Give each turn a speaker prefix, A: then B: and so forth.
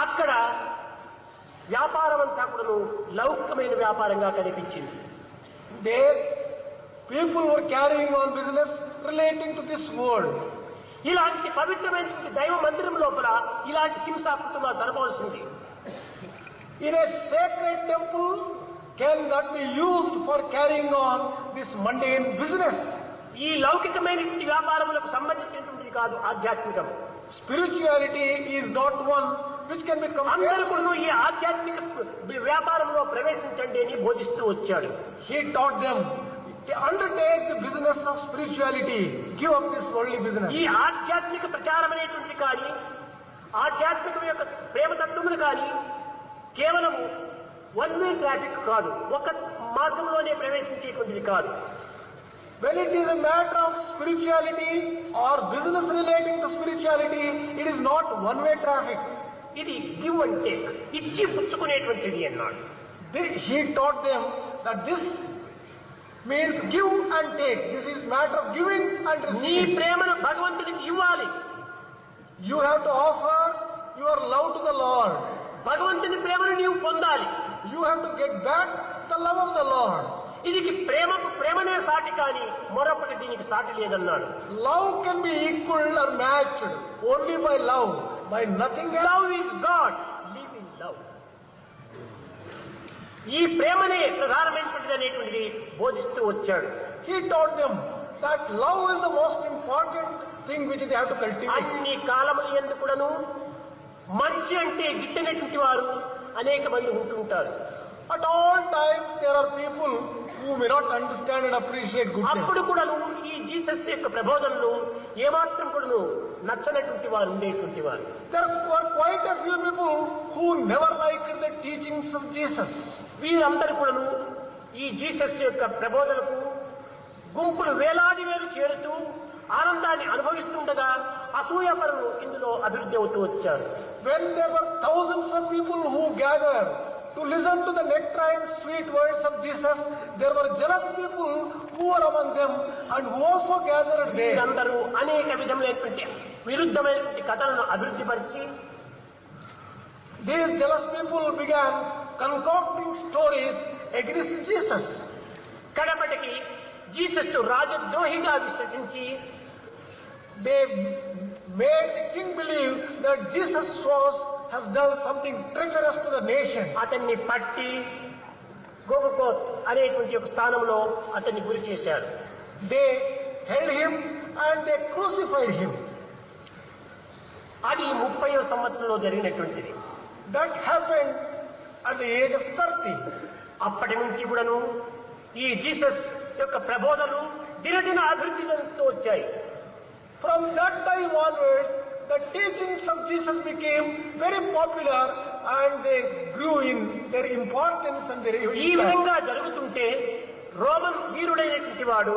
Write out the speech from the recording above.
A: అక్కడ వ్యాపారం అంతా కూడా లౌకికమైన వ్యాపారంగా కనిపించింది.
B: There, people were carrying on business relating to this world.
A: ఇలాంటి పవిత్రమైన దైవ మందిరం లోపల ఇలాంటి హింసాకృత్యాలు జరగవలసింది.
B: In a sacred temple, can that be used for carrying on this mundane business?
A: ఈ లౌకికమైన వ్యాపారములకు సంబంధించినటువంటిది కాదు ఆధ్యాత్మికం.
B: Spirituality is not one which can be
A: అందరూ
B: compared.
A: కూడా ఈ ఆధ్యాత్మిక వ్యాపారంలో ప్రవేశించండి అని బోధిస్తూ వచ్చాడు.
B: He taught them to undertake the business of spirituality, give up this worldly business.
A: ఈ ఆధ్యాత్మిక ప్రచారం అనేటువంటిది కానీ ఆధ్యాత్మిక యొక్క ప్రేమతత్వములు కానీ కేవలం వన్ వే ట్రాఫిక్ కాదు, ఒక మార్గంలోనే ప్రవేశించేటువంటిది కాదు.
B: When it is a matter of spirituality or business relating to spirituality, it is not one-way traffic.
A: ఇది గివ్ అండ్ టేక్, ఇచ్చి పుచ్చుకునేటువంటిది అన్నాడు.
B: He taught them that this means give and take. This is matter of giving and
A: నీ
B: receiving.
A: ప్రేమను భగవంతునికి ఇవ్వాలి,
B: You have to offer your love to the Lord.
A: భగవంతుని ప్రేమను నీవు పొందాలి.
B: You have to get back the love of the Lord.
A: ఇది ప్రేమకు ప్రేమనే సాటి కానీ మరొకటి దీనికి సాటి లేదన్నాడు.
B: Love can be equal or matched only by love, by nothing else.
A: Love is God, live in love. ఈ ప్రేమనే ప్రధానమైనటువంటిది అనేటువంటిది బోధిస్తూ వచ్చాడు.
B: He taught them that love is the most important thing which they have to cultivate.
A: అన్ని కాలములు ఎందుకుడను మంచి అంటే గిట్టనటువంటి వారు అనేక మంది ఉంటుంటారు.
B: At all times there are people who may not understand and appreciate goodness.
A: అప్పుడు కూడాను ఈ జీసస్ యొక్క ప్రబోధనలు ఏమాత్రం కూడాను నచ్చనటువంటి వారు ఉండేటువంటి వారు.
B: There were quite a few people who never liked the teachings of Jesus.
A: వీరందరూ కూడాను ఈ జీసస్ యొక్క ప్రబోధనకు గుంపులు వేలాది వేలు చేరుతూ ఆనందాన్ని అనుభవిస్తుండగా అసూయపరులు ఇందులో అభివృద్ధి అవుతూ వచ్చారు.
B: When there were thousands of people who gathered to listen to the nectarine sweet words of Jesus, there were jealous people who were among them and who also gathered there.
A: వీరందరూ అనేక విధములైనటువంటి విరుద్ధమైనటువంటి కథలను అభివృద్ధి పరిచి
B: These jealous people began concocting stories against Jesus.
A: కడపటికి Jesus రాజద్రోహిగా విశ్వసించి
B: They made the king believe that Jesus has done something treacherous to the nation.
A: అతన్ని పట్టి గోగోత్ అనేటువంటి ఒక స్థానంలో అతన్ని గురి చేశారు.
B: They held him and they crucified him.
A: అది 30వ సంవత్సరంలో జరిగినటువంటిది.
B: That happened at the age of 30.
A: అప్పటి నుంచి కూడాను ఈ జీసస్ యొక్క ప్రబోధనలు దినదిన అభివృద్ధి చెందుతూ వచ్చాయి.
B: From that time onwards, the teachings of Jesus became very popular and they grew in their importance and their
A: ఈ
B: impact.
A: విధంగా జరుగుతుంటే రోమన్ వీరుడైనటువంటి వాడు